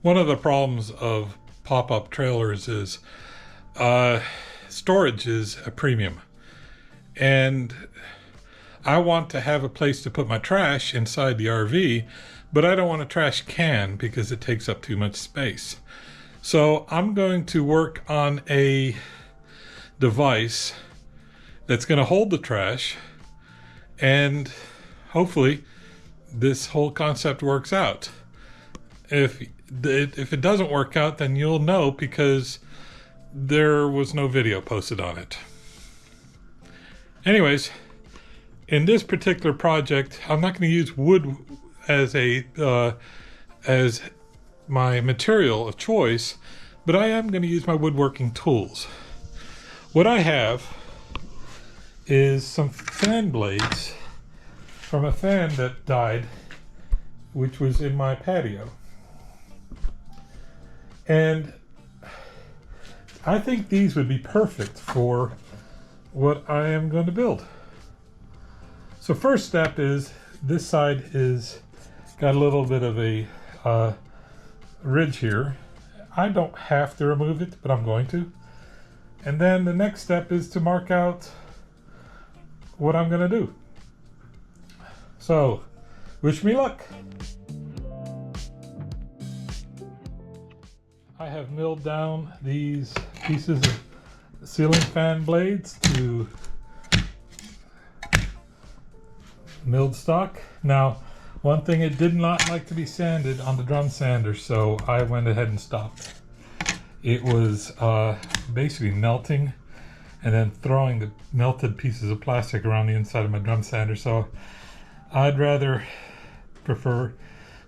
One of the problems of pop-up trailers is storage is a premium. And I want to have a place to put my trash inside the RV, but I don't want a trash can because it takes up too much space. So I'm going to work on a device that's going to hold the trash, and hopefully this whole concept works out. If it doesn't work out, then you'll know because there was no video posted on it. Anyways, in this particular project, I'm not going to use wood as as my material of choice, but I am going to use my woodworking tools. What I have is some fan blades from a fan that died, which was in my patio. And I think these would be perfect for what I am going to build. So first step is this side is got a little bit of a ridge here. I don't have to remove it, but I'm going to. And then the next step is to mark out what I'm going to do. So wish me luck. I have milled down these pieces of ceiling fan blades to milled stock. Now, one thing, it did not like to be sanded on the drum sander, so I went ahead and stopped. It was basically melting and then throwing the melted pieces of plastic around the inside of my drum sander, so I'd rather prefer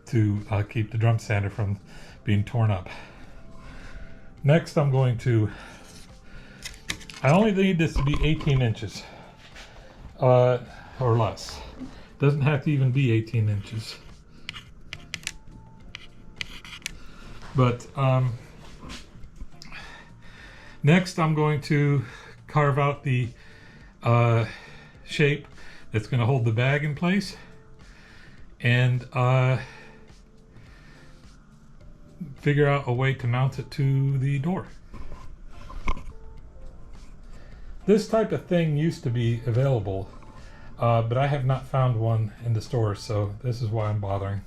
to keep the drum sander from being torn up. Next, I'm going to, I only need this to be 18 inches or less. Doesn't have to even be 18 inches. But next I'm going to carve out the shape that's going to hold the bag in place, and figure out a way to mount it to the door. This type of thing used to be available, but I have not found one in the store, so this is why I'm bothering.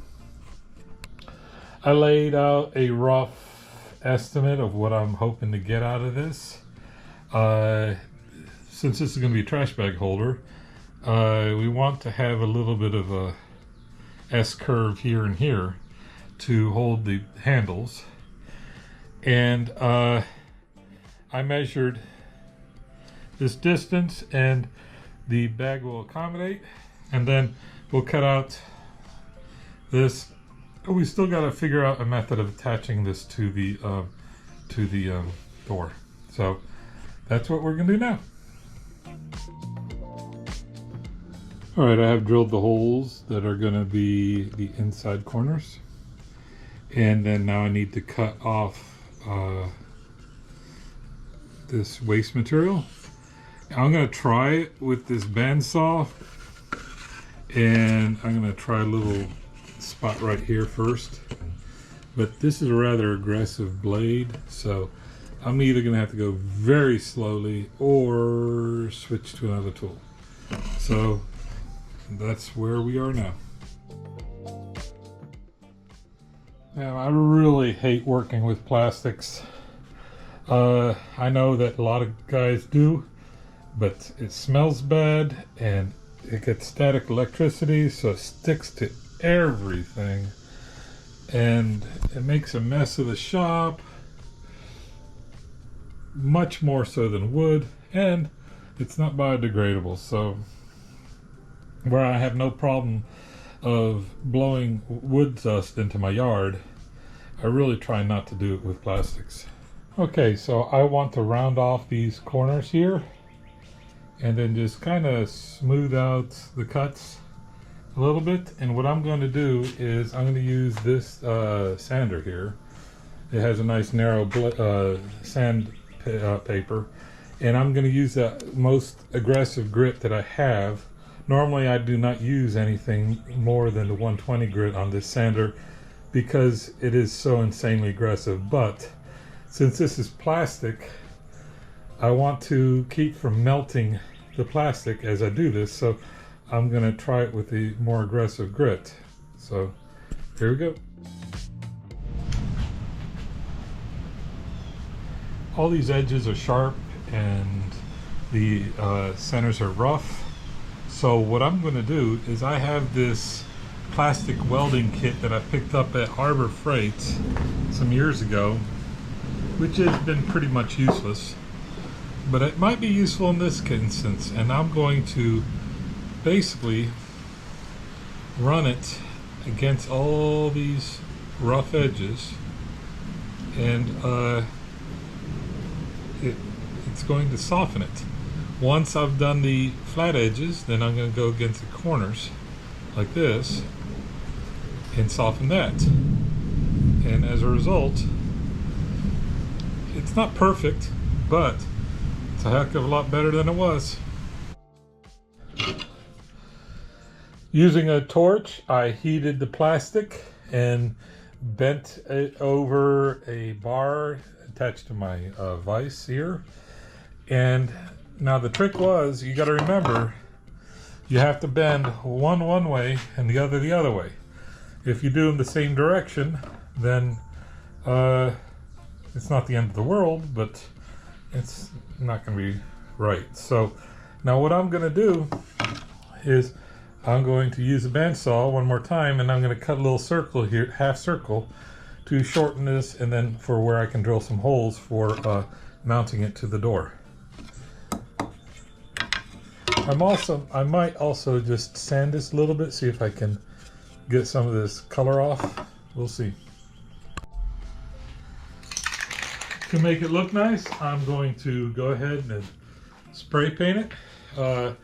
I laid out a rough estimate of what I'm hoping to get out of this. Since this is going to be a trash bag holder, we want to have a little bit of a S-curve here and here to hold the handles, and I measured this distance, and the bag will accommodate, and then we'll cut out this. We still got to figure out a method of attaching this to the door, so that's what we're gonna do now. All right, I have drilled the holes that are gonna be the inside corners. And then now I need to cut off this waste material. I'm going to try it with this bandsaw, and I'm going to try a little spot right here first. But this is a rather aggressive blade, so I'm either going to have to go very slowly or switch to another tool. So that's where we are now. Now, I really hate working with plastics. I know that a lot of guys do, but it smells bad and it gets static electricity, so it sticks to everything, and it makes a mess of the shop, much more so than wood, and it's not biodegradable. So where I have no problem of blowing wood dust into my yard, I really try not to do it with plastics. Okay, so I want to round off these corners here and then just kind of smooth out the cuts a little bit. And what I'm going to do is I'm going to use this sander here. It has a nice narrow sand paper, and I'm going to use the most aggressive grit that I have. Normally I do not use anything more than the 120 grit on this sander, because it is so insanely aggressive. But since this is plastic, I want to keep from melting the plastic as I do this, so I'm going to try it with a more aggressive grit. So here we go. All these edges are sharp and the centers are rough. So what I'm going to do is, I have this plastic welding kit that I picked up at Harbor Freight some years ago, which has been pretty much useless, but it might be useful in this instance. And I'm going to basically run it against all these rough edges, and it's going to soften it. Once I've done the flat edges, then I'm going to go against the corners like this and soften that. And as a result, it's not perfect, but it's a heck of a lot better than it was. Using a torch, I heated the plastic and bent it over a bar attached to my vise here. And now the trick was, you got to remember, you have to bend one way and the other way. If you do in the same direction, then it's not the end of the world, but it's not going to be right. So now what I'm going to do is, I'm going to use a bandsaw one more time, and I'm going to cut a little circle here, half circle, to shorten this, and then for where I can drill some holes for mounting it to the door. I might also just sand this a little bit, see if I can get some of this color off. We'll see. To make it look nice, I'm going to go ahead and spray paint it. I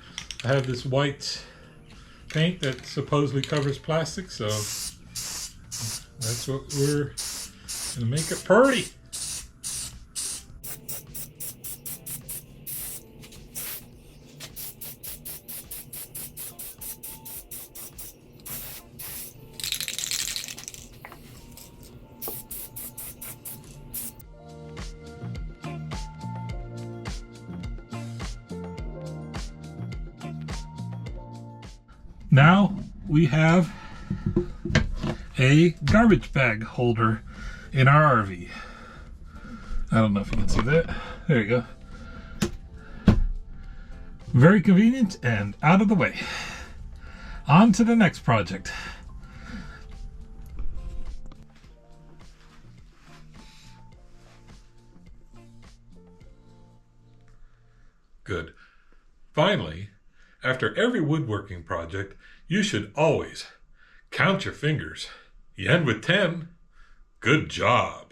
have this white paint that supposedly covers plastic, so that's what we're gonna make it pretty. Now we have a garbage bag holder in our RV. I don't know if you can see that. There you go. Very convenient and out of the way. On to the next project. Good. Finally, after every woodworking project, you should always count your fingers. You end with 10. Good job.